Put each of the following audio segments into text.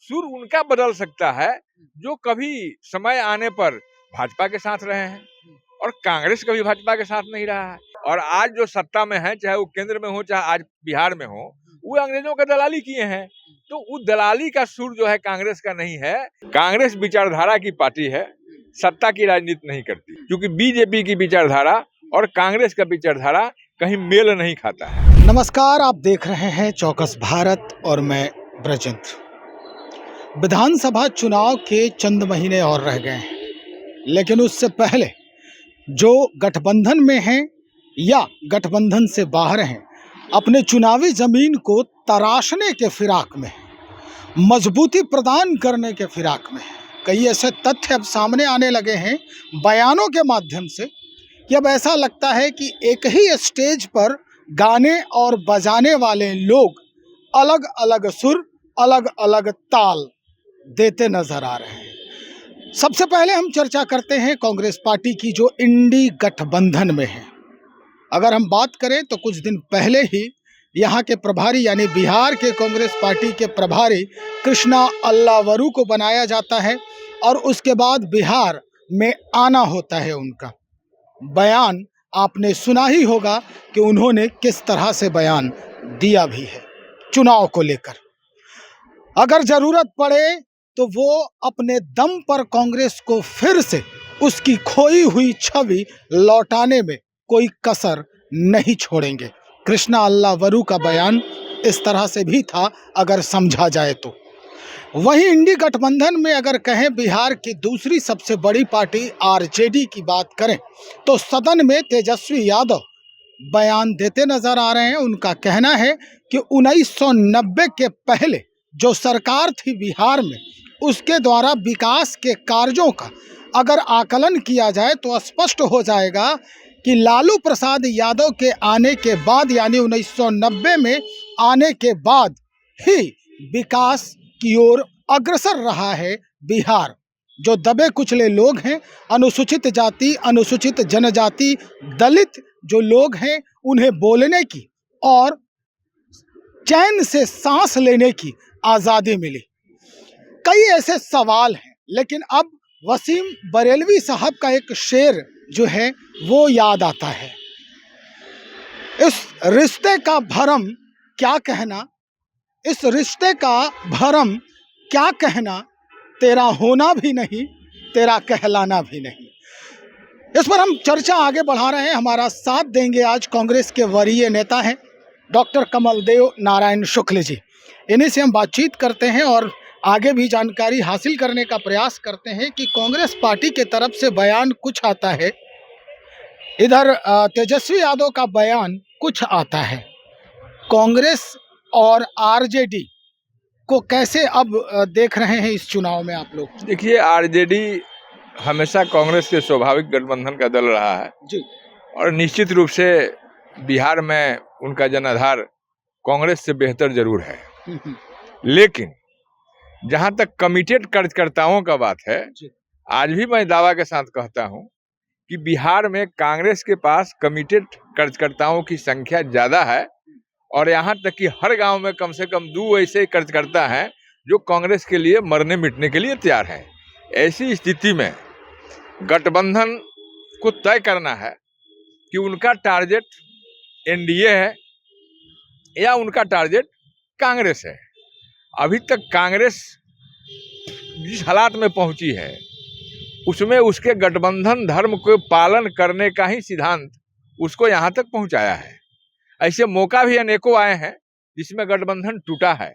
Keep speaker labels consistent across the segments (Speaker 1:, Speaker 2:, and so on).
Speaker 1: सुर उनका बदल सकता है जो कभी समय आने पर भाजपा के साथ रहे हैं, और कांग्रेस कभी भाजपा के साथ नहीं रहा है। और आज जो सत्ता में है, चाहे वो केंद्र में हो चाहे आज बिहार में हो, वो अंग्रेजों का दलाली किए हैं। तो उस दलाली का सुर जो है कांग्रेस का नहीं है। कांग्रेस विचारधारा की पार्टी है, सत्ता की राजनीति नहीं करती, क्योंकि बीजेपी की विचारधारा और कांग्रेस का विचारधारा कहीं मेल नहीं खाता है।
Speaker 2: नमस्कार, आप देख रहे हैं चौकस भारत और मैं ब्रजेंद्र। विधानसभा चुनाव के चंद महीने और रह गए हैं, लेकिन उससे पहले जो गठबंधन में हैं या गठबंधन से बाहर हैं, अपने चुनावी जमीन को तराशने के फिराक में, मजबूती प्रदान करने के फिराक में कई ऐसे तथ्य अब सामने आने लगे हैं बयानों के माध्यम से कि अब ऐसा लगता है कि एक ही स्टेज पर गाने और बजाने वाले लोग अलग अलग सुर, अलग अलग ताल देते नजर आ रहे हैं। सबसे पहले हम चर्चा करते हैं कांग्रेस पार्टी की, जो इंडी गठबंधन में है। अगर हम बात करें तो कुछ दिन पहले ही यहाँ के प्रभारी यानी बिहार के कांग्रेस पार्टी के प्रभारी कृष्णा अल्लावरू को बनाया जाता है और उसके बाद बिहार में आना होता है उनका। बयान आपने सुना ही होगा कि उन्होंने किस तरह से बयान दिया भी है चुनाव को लेकर। अगर जरूरत पड़े तो वो अपने दम पर कांग्रेस को फिर से उसकी खोई हुई छवि लौटाने में कोई कसर नहीं छोड़ेंगे। कृष्णा अल्लावरू का बयान इस तरह से भी था अगर समझा जाए तो। वहीं इंडी गठबंधन में अगर कहें बिहार की दूसरी सबसे बड़ी पार्टी आरजेडी की बात करें तो सदन में तेजस्वी यादव बयान देते नजर आ रहे हैं। उनका कहना है कि 1990 के पहले जो सरकार थी बिहार में, उसके द्वारा विकास के कार्यों का अगर आकलन किया जाए तो स्पष्ट हो जाएगा कि लालू प्रसाद यादव के आने के बाद यानी 1990 में आने के बाद ही विकास की ओर अग्रसर रहा है बिहार। जो दबे कुचले लोग हैं, अनुसूचित जाति, अनुसूचित जनजाति, दलित जो लोग हैं, उन्हें बोलने की और चैन से सांस लेने की आज़ादी मिली। कई ऐसे सवाल हैं, लेकिन अब वसीम बरेलवी साहब का एक शेर जो है वो याद आता है। इस रिश्ते का भरम क्या कहना, इस रिश्ते का भरम क्या कहना, तेरा होना भी नहीं, तेरा कहलाना भी नहीं। इस पर हम चर्चा आगे बढ़ा रहे हैं। हमारा साथ देंगे आज कांग्रेस के वरीय नेता हैं डॉक्टर कमलदेव नारायण शुक्ल जी। इन्हीं से हम बातचीत करते हैं और आगे भी जानकारी हासिल करने का प्रयास करते हैं कि कांग्रेस पार्टी के तरफ से बयान कुछ आता है, इधर तेजस्वी यादव का बयान कुछ आता है। कांग्रेस और आरजेडी को कैसे अब देख रहे हैं इस चुनाव में आप लोग?
Speaker 1: देखिए, आरजेडी हमेशा कांग्रेस के स्वाभाविक गठबंधन का दल रहा है
Speaker 2: जी, और
Speaker 1: निश्चित रूप से बिहार में उनका जनाधार कांग्रेस से बेहतर जरूर है। लेकिन जहां तक कमिटेड कार्यकर्ताओं का बात है, आज भी मैं दावा के साथ कहता हूं कि बिहार में कांग्रेस के पास कमिटेड कार्यकर्ताओं की संख्या ज्यादा है, और यहां तक कि हर गांव में कम से कम 2 ऐसे कार्यकर्ता हैं जो कांग्रेस के लिए मरने मिटने के लिए तैयार हैं। ऐसी स्थिति में गठबंधन को तय करना है कि उनका टारगेट एनडीए है या उनका टारगेट कांग्रेस है। अभी तक कांग्रेस जिस हालात में पहुंची है उसमें उसके गठबंधन धर्म को पालन करने का ही सिद्धांत उसको यहां तक पहुंचाया है। ऐसे मौका भी अनेकों आए हैं जिसमें गठबंधन टूटा है।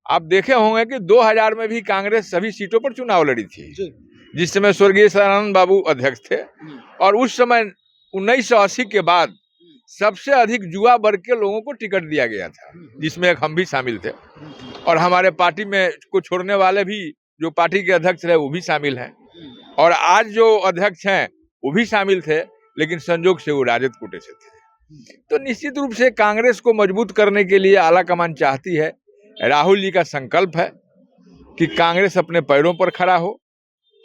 Speaker 1: आप देखे होंगे कि 2000 में भी कांग्रेस सभी सीटों पर चुनाव लड़ी थी, जिस समय स्वर्गीय सदानंद बाबू अध्यक्ष थे, और उस समय 1980 के बाद सबसे अधिक युवा वर्ग के लोगों को टिकट दिया गया था, जिसमें एक हम भी शामिल थे, और हमारे पार्टी में को छोड़ने वाले भी जो पार्टी के अध्यक्ष रहे वो भी शामिल हैं, और आज जो अध्यक्ष हैं वो भी शामिल थे, लेकिन संजोग से वो राजद कोटे से थे। तो निश्चित रूप से कांग्रेस को मजबूत करने के लिए आला कमान चाहती है। राहुल जी का संकल्प है कि कांग्रेस अपने पैरों पर खड़ा हो,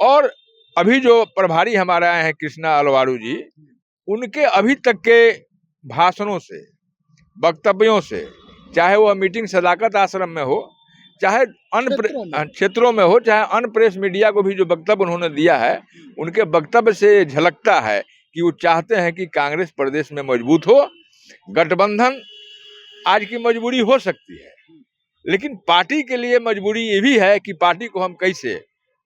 Speaker 1: और अभी जो प्रभारी हमारे आए हैं कृष्णा अल्लावरू जी, उनके अभी तक के भाषणों से, वक्तव्यों से, चाहे वो मीटिंग सदाकत आश्रम में हो, चाहे
Speaker 2: क्षेत्रों में।
Speaker 1: क्षेत्रों में हो, चाहे अन्य प्रेस मीडिया को भी जो वक्तव्य उन्होंने दिया है, उनके वक्तव्य से झलकता है कि वो चाहते हैं कि कांग्रेस प्रदेश में मजबूत हो। गठबंधन आज की मजबूरी हो सकती है, लेकिन पार्टी के लिए मजबूरी ये भी है कि पार्टी को हम कैसे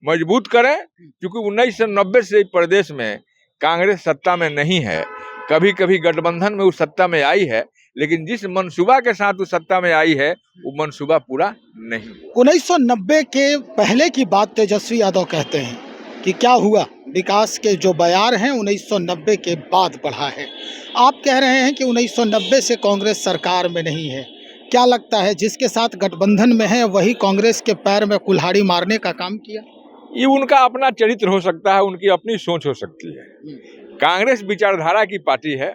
Speaker 1: मजबूत करें, क्योंकि 1990 से प्रदेश में कांग्रेस सत्ता में नहीं है। कभी कभी गठबंधन में उस सत्ता में आई है, लेकिन जिस मनसूबा के साथ उस सत्ता में आई है वो मनसूबा पूरा नहीं हुआ।
Speaker 2: 1990 के पहले की बात तेजस्वी यादव कहते हैं कि क्या हुआ, विकास के जो बयार हैं 1990 के बाद बढ़ा है। आप कह रहे हैं कि 1990 से कांग्रेस सरकार में नहीं है। क्या लगता है जिसके साथ गठबंधन में है वही कांग्रेस के पैर में कुल्हाड़ी मारने का काम किया?
Speaker 1: ये उनका अपना चरित्र हो सकता है, उनकी अपनी सोच हो सकती है। कांग्रेस विचारधारा की पार्टी है,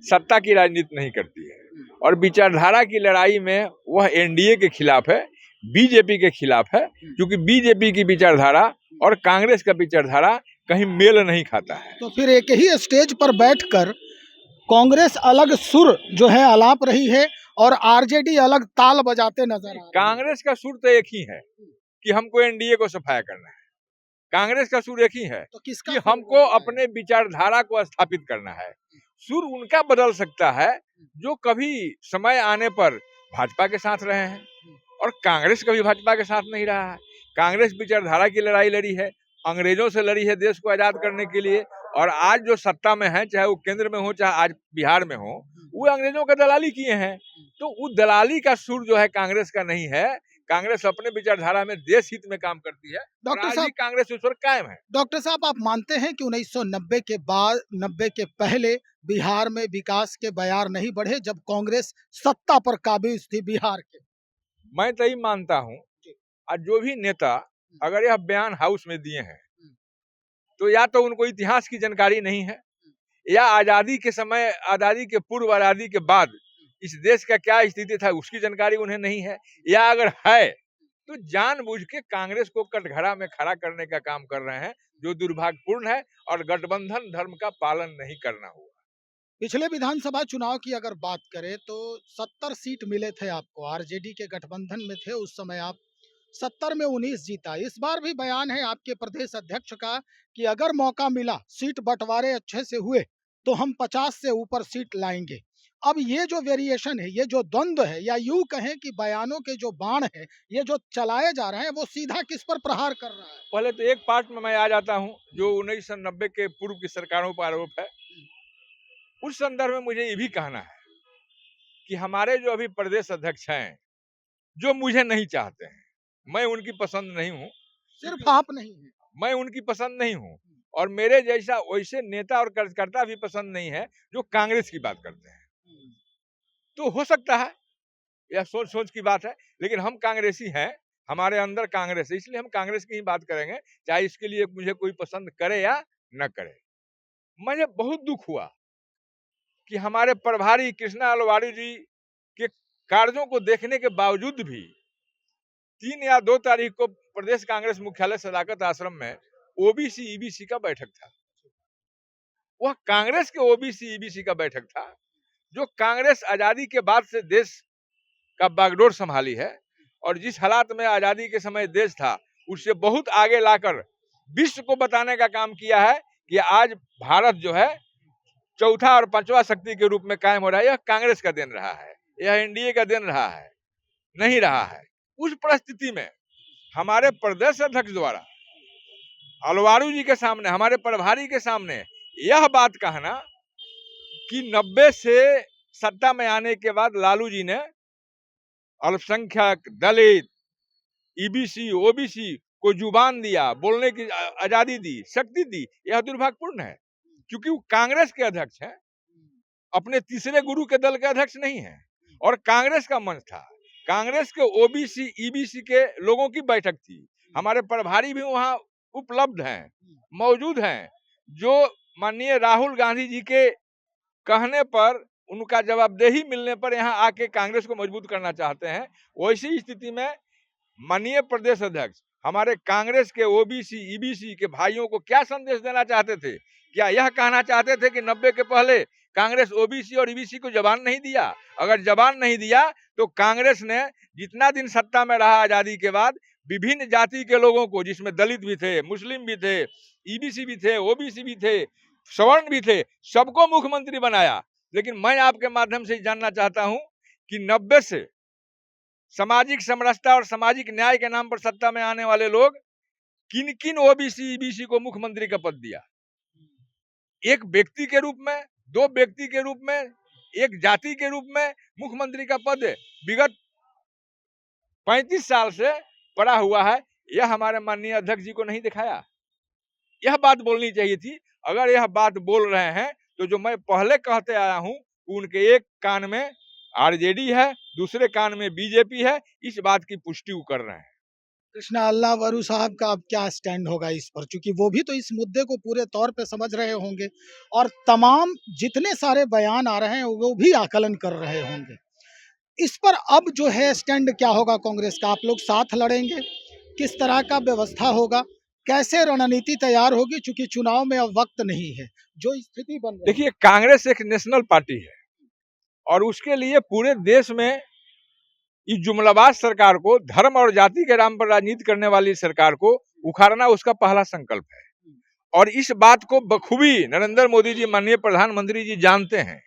Speaker 1: सत्ता की राजनीति नहीं करती है, और विचारधारा की लड़ाई में वह एनडीए के खिलाफ है, बीजेपी के खिलाफ है, क्योंकि बीजेपी की विचारधारा और कांग्रेस का विचारधारा कहीं मेल नहीं खाता है।
Speaker 2: तो फिर एक ही स्टेज पर बैठकर कांग्रेस अलग सुर जो है अलाप रही है और आरजेडी अलग ताल बजाते नजर आ रही है।
Speaker 1: कांग्रेस का सुर तो एक ही है कि हमको एनडीए को सफाया करना है। कांग्रेस का सुर एक ही है
Speaker 2: तो किसका
Speaker 1: कि
Speaker 2: सुर
Speaker 1: हमको
Speaker 2: होता है?
Speaker 1: अपने विचारधारा को स्थापित करना है। सुर उनका बदल सकता है जो कभी समय आने पर भाजपा के साथ रहे हैं, और कांग्रेस कभी भाजपा के साथ नहीं रहा है। कांग्रेस विचारधारा की लड़ाई लड़ी है, अंग्रेजों से लड़ी है देश को आजाद करने के लिए, और आज जो सत्ता में है, चाहे वो केंद्र में हो चाहे आज बिहार में हो, वो अंग्रेजों का दलाली किए हैं। तो वो दलाली का सुर जो है कांग्रेस का नहीं है। कांग्रेस अपने विचारधारा में देश हित में काम करती है, और
Speaker 2: डॉक्टर
Speaker 1: आज
Speaker 2: साहब,
Speaker 1: भी कांग्रेस उस पर कायम है।
Speaker 2: डॉक्टर साहब, आप मानते हैं कि 1990 के बाद 90 के पहले बिहार में विकास के बयार नहीं बढ़े जब कांग्रेस सत्ता पर काबिज थी बिहार के?
Speaker 1: मैं तो यही मानता हूँ, और जो भी नेता अगर यह बयान हाउस में दिए हैं तो या तो उनको इतिहास की जानकारी नहीं है, या आजादी के समय, आजादी के पूर्व, आजादी के बाद इस देश का क्या स्थिति था उसकी जानकारी उन्हें नहीं है, या अगर है तो जानबूझ के कांग्रेस को कटघरा में खड़ा करने का काम कर रहे हैं, जो दुर्भाग्यपूर्ण है, और गठबंधन धर्म का पालन नहीं करना हुआ।
Speaker 2: पिछले विधानसभा चुनाव की अगर बात करें तो 70 सीट मिले थे आपको, आरजेडी के गठबंधन में थे उस समय आप, 70 में 19 जीता। इस बार भी बयान है आपके प्रदेश अध्यक्ष का कि अगर मौका मिला, सीट बंटवारे अच्छे से हुए तो हम 50 से ऊपर सीट लाएंगे। अब ये जो वेरिएशन है, ये जो द्वंद्व है, या यूं कहें कि बयानों के जो बाण है, ये जो चलाए जा रहे हैं, वो सीधा किस पर प्रहार कर रहा है?
Speaker 1: पहले तो एक पार्ट में मैं आ जाता हूँ जो 1990 के पूर्व की सरकारों पर आरोप है। उस संदर्भ में मुझे ये भी कहना है कि हमारे जो अभी प्रदेश अध्यक्ष हैं, जो मुझे नहीं चाहते हैं, मैं उनकी पसंद नहीं हूँ,
Speaker 2: सिर्फ आप नहीं है,
Speaker 1: मैं उनकी पसंद नहीं हूँ, और मेरे जैसा वैसे नेता और कार्यकर्ता भी पसंद नहीं है जो कांग्रेस की बात करते हैं। तो हो सकता है यह सोच सोच की बात है, लेकिन हम कांग्रेसी हैं, हमारे अंदर कांग्रेस है, इसलिए हम कांग्रेस की ही बात करेंगे, चाहे इसके लिए मुझे कोई पसंद करे या न करे। मुझे बहुत दुख हुआ कि हमारे प्रभारी कृष्णा अलवारी जी के कार्यों को देखने के बावजूद भी 3 या 2 तारीख को प्रदेश कांग्रेस मुख्यालय सदाकत आश्रम में ओबीसी ईबीसी का बैठक था। वह कांग्रेस के ओबीसी ईबीसी का बैठक था, जो कांग्रेस आजादी के बाद से देश का बागडोर संभाली है, और जिस हालात में आजादी के समय देश था उससे बहुत आगे लाकर विश्व को बताने का काम किया है कि आज भारत जो है चौथा और पांचवा शक्ति के रूप में कायम हो रहा है। यह कांग्रेस का देन रहा है, यह एनडीए का देन रहा है, नहीं रहा है। उस परिस्थिति में हमारे प्रदेश अध्यक्ष द्वारा अलवारू जी के सामने, हमारे प्रभारी के सामने यह बात कहना कि 90 से सत्ता में आने के बाद लालू जी ने अल्पसंख्यक, दलित, ईबीसी, ओबीसी को जुबान दिया, बोलने की आजादी दी, शक्ति दी, यह दुर्भाग्यपूर्ण है, क्योंकि वो कांग्रेस के अध्यक्ष हैं, अपने तीसरे गुरु के दल के अध्यक्ष नहीं हैं, और कांग्रेस का मंच था। कांग्रेस के ओबीसी ईबीसी के लोगों की बैठक थी, हमारे प्रभारी भी वहां उपलब्ध हैं, मौजूद हैं, जो माननीय राहुल गांधी जी के कहने पर, उनका जवाबदेही मिलने पर यहाँ आके कांग्रेस को मजबूत करना चाहते हैं। वैसी स्थिति में माननीय प्रदेश अध्यक्ष हमारे कांग्रेस के ओबीसी ईबीसी के भाइयों को क्या संदेश देना चाहते थे? क्या यह कहना चाहते थे कि 90 के पहले कांग्रेस ओबीसी और ईबीसी को जबान नहीं दिया? अगर जबान नहीं दिया तो कांग्रेस ने जितना दिन सत्ता में रहा आजादी के बाद, विभिन्न जाति के लोगों को, जिसमें दलित भी थे, मुस्लिम भी थे, ईबीसी भी थे, ओबीसी भी थे, सवर्ण भी थे, सबको मुख्यमंत्री बनाया। लेकिन मैं आपके माध्यम से जानना चाहता हूं कि 90 से सामाजिक समरसता और सामाजिक न्याय के नाम पर सत्ता में आने वाले लोग किन किन ओबीसी ईबीसी को मुख्यमंत्री का पद दिया? एक व्यक्ति के रूप में, दो व्यक्ति के रूप में, एक जाति के रूप में मुख्यमंत्री का पद विगत 35 साल से पड़ा हुआ है। यह हमारे माननीय अध्यक्ष जी को नहीं दिखाया। यह बात बोलनी चाहिए थी। अगर यह बात बोल रहे हैं तो जो मैं पहले कहते आया हूं, उनके एक कान में आरजेडी है, दूसरे कान में बीजेपी है, इस बात की पुष्टि वो कर रहे हैं।
Speaker 2: कृष्णा अल्लावरू साहब का अब क्या स्टैंड होगा इस पर, क्योंकि वो भी तो इस मुद्दे को पूरे तौर पे समझ रहे होंगे और तमाम जितने सारे बयान आ रहे हैं वो भी आकलन कर रहे होंगे। इस पर अब जो है स्टैंड क्या होगा कांग्रेस का? आप लोग साथ लड़ेंगे? किस तरह का व्यवस्था होगा? कैसे रणनीति तैयार होगी? क्योंकि चुनाव में अब वक्त नहीं है, जो स्थिति बन रही है।
Speaker 1: देखिए, कांग्रेस एक नेशनल पार्टी है और उसके लिए पूरे देश में इस जुमलाबाज सरकार को, धर्म और जाति के नाम पर राजनीति करने वाली सरकार को उखाड़ना उसका पहला संकल्प है। और इस बात को बखूबी नरेंद्र मोदी जी, माननीय प्रधानमंत्री जी जानते हैं।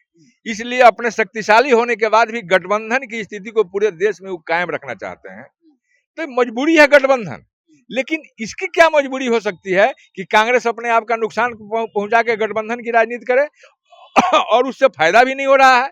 Speaker 1: इसलिए अपने शक्तिशाली होने के बाद भी गठबंधन की स्थिति को पूरे देश में वो कायम रखना चाहते हैं। तो मजबूरी है गठबंधन। लेकिन इसकी क्या मजबूरी हो सकती है कि कांग्रेस अपने आप का नुकसान पहुंचा के गठबंधन की राजनीति करे और उससे फायदा भी नहीं हो रहा है।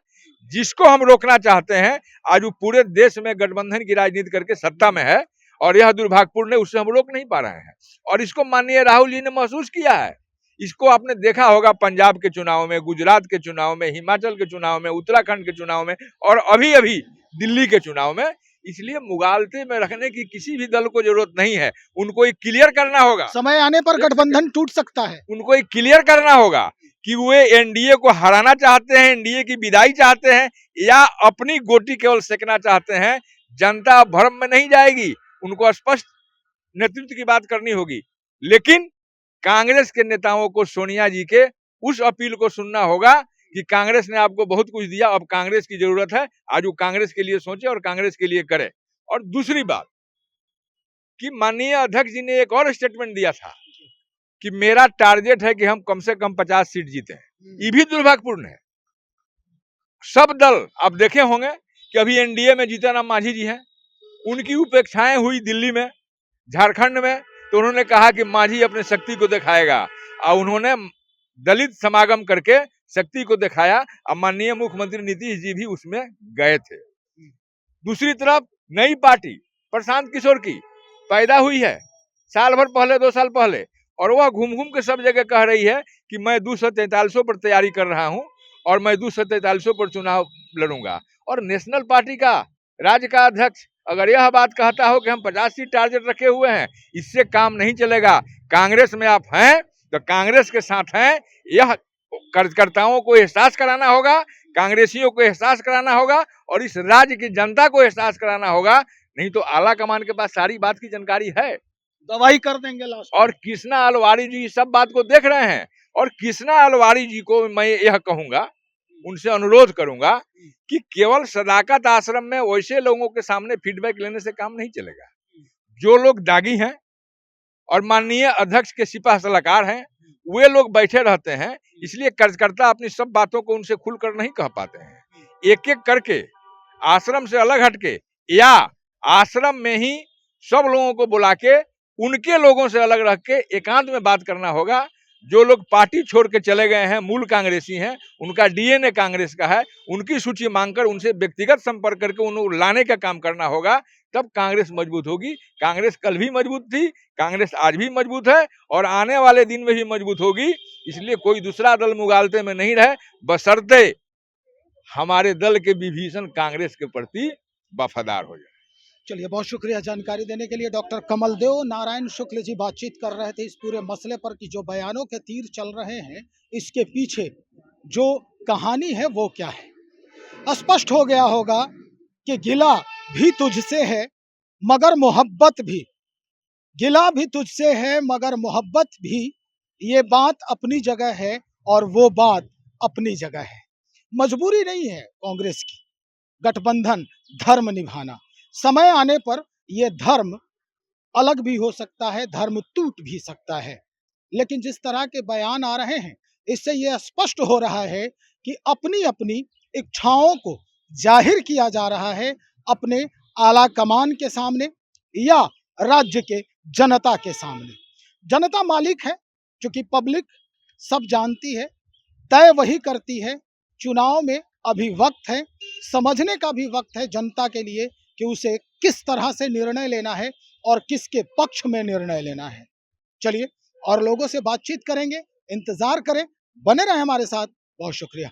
Speaker 1: जिसको हम रोकना चाहते हैं, आज वो पूरे देश में गठबंधन की राजनीति करके सत्ता में है और यह दुर्भाग्यपूर्ण है, उससे हम रोक नहीं पा रहे हैं। और इसको माननीय राहुल जी ने महसूस किया है। इसको आपने देखा होगा पंजाब के चुनाव में, गुजरात के चुनाव में, हिमाचल के चुनाव में, उत्तराखंड के चुनाव में और अभी अभी दिल्ली के चुनाव में। इसलिए मुगालते में रखने की किसी भी दल को जरूरत नहीं है। उनको ये क्लियर करना होगा,
Speaker 2: समय आने पर गठबंधन टूट सकता है।
Speaker 1: उनको ये क्लियर करना होगा कि वे एनडीए को हराना चाहते हैं, एनडीए की विदाई चाहते हैं, या अपनी गोटी केवल सेकना चाहते हैं। जनता भ्रम में नहीं जाएगी, उनको स्पष्ट नेतृत्व की बात करनी होगी। लेकिन कांग्रेस के नेताओं को सोनिया जी के उस अपील को सुनना होगा कि कांग्रेस ने आपको बहुत कुछ दिया, अब कांग्रेस की जरूरत है। आज वो कांग्रेस के लिए सोचे और कांग्रेस के लिए करे। और दूसरी बात कि माननीय अध्यक्ष जी ने एक और स्टेटमेंट दिया था कि मेरा टारगेट है कि हम कम से कम 50 सीट जीते। ये भी दुर्भाग्यपूर्ण है। सब दल आप देखे होंगे कि अभी एनडीए में जीतन राम मांझी जी हैं, उनकी उपेक्षाएं हुई दिल्ली में, झारखंड में, तो उन्होंने कहा कि मांझी अपने शक्ति को दिखाएगा और उन्होंने दलित समागम करके शक्ति को दिखाया। अब माननीय मुख्यमंत्री नीतीश जी भी उसमें गए थे। दूसरी तरफ नई पार्टी प्रशांत किशोर की पैदा हुई है साल भर पहले, 2 साल पहले, और वह घूम घूम के सब जगह कह रही है कि मैं 243 पर तैयारी कर रहा हूं और मैं 243 पर चुनाव लड़ूंगा। और नेशनल पार्टी का राज्य का अध्यक्ष अगर यह बात कहता हो कि हम 50 सीट टारगेट रखे हुए हैं, इससे काम नहीं चलेगा। कांग्रेस में आप हैं तो कांग्रेस के साथ हैं, यह कार्यकर्ताओं को एहसास कराना होगा, कांग्रेसियों को एहसास कराना होगा और इस राज्य की जनता को एहसास कराना होगा। नहीं तो आला कमान के पास सारी बात की जानकारी है,
Speaker 2: दवाई कर देंगे लास्ट।
Speaker 1: और कृष्णा अलवारी जी सब बात को देख रहे हैं। और कृष्णा अलवारी जी को मैं यह कहूंगा, उनसे अनुरोध करूंगा कि केवल सदाकत आश्रम में वैसे लोगों के सामने फीडबैक लेने से काम नहीं चलेगा। जो लोग दागी हैं और माननीय अध्यक्ष के सिपह सलाहकार हैं, वे लोग बैठे रहते हैं। इसलिए कार्यकर्ता अपनी सब बातों को उनसे खुलकर नहीं कह पाते हैं। एक एक करके आश्रम से अलग हटके या आश्रम में ही सब लोगों को बुला के उनके लोगों से अलग रख के एकांत में बात करना होगा। जो लोग पार्टी छोड़ के चले गए हैं, मूल कांग्रेसी हैं, उनका डीएनए कांग्रेस का है, उनकी सूची मांगकर उनसे व्यक्तिगत संपर्क करके उन्हें लाने का काम करना होगा। तब कांग्रेस मजबूत होगी। कांग्रेस कल भी मजबूत थी, कांग्रेस आज भी मजबूत है और आने वाले दिन में भी मजबूत होगी। इसलिए कोई दूसरा दल मुगालते में नहीं रहे, बशर्ते हमारे दल के विभीषण कांग्रेस के प्रति वफादार हो जाए।
Speaker 2: चलिए, बहुत शुक्रिया जानकारी देने के लिए। डॉक्टर कमलदेव नारायण शुक्ल जी बातचीत कर रहे थे इस पूरे मसले पर कि जो बयानों के तीर चल रहे हैं, इसके पीछे जो कहानी है वो क्या है। स्पष्ट हो गया होगा कि गिला भी तुझसे है मगर मोहब्बत भी। गिला भी तुझसे है मगर मोहब्बत भी, ये बात अपनी जगह है और वो बात अपनी जगह है। मजबूरी नहीं है कांग्रेस की गठबंधन धर्म निभाना। समय आने पर ये धर्म अलग भी हो सकता है, धर्म टूट भी सकता है। लेकिन जिस तरह के बयान आ रहे हैं, इससे यह स्पष्ट हो रहा है कि अपनी अपनी इच्छाओं को जाहिर किया जा रहा है अपने आला कमान के सामने या राज्य के जनता के सामने। जनता मालिक है, क्योंकि पब्लिक सब जानती है, तय वही करती है। चुनाव में अभी वक्त है, समझने का भी वक्त है जनता के लिए कि उसे किस तरह से निर्णय लेना है और किसके पक्ष में निर्णय लेना है। चलिए और लोगों से बातचीत करेंगे, इंतजार करें, बने रहें हमारे साथ। बहुत शुक्रिया।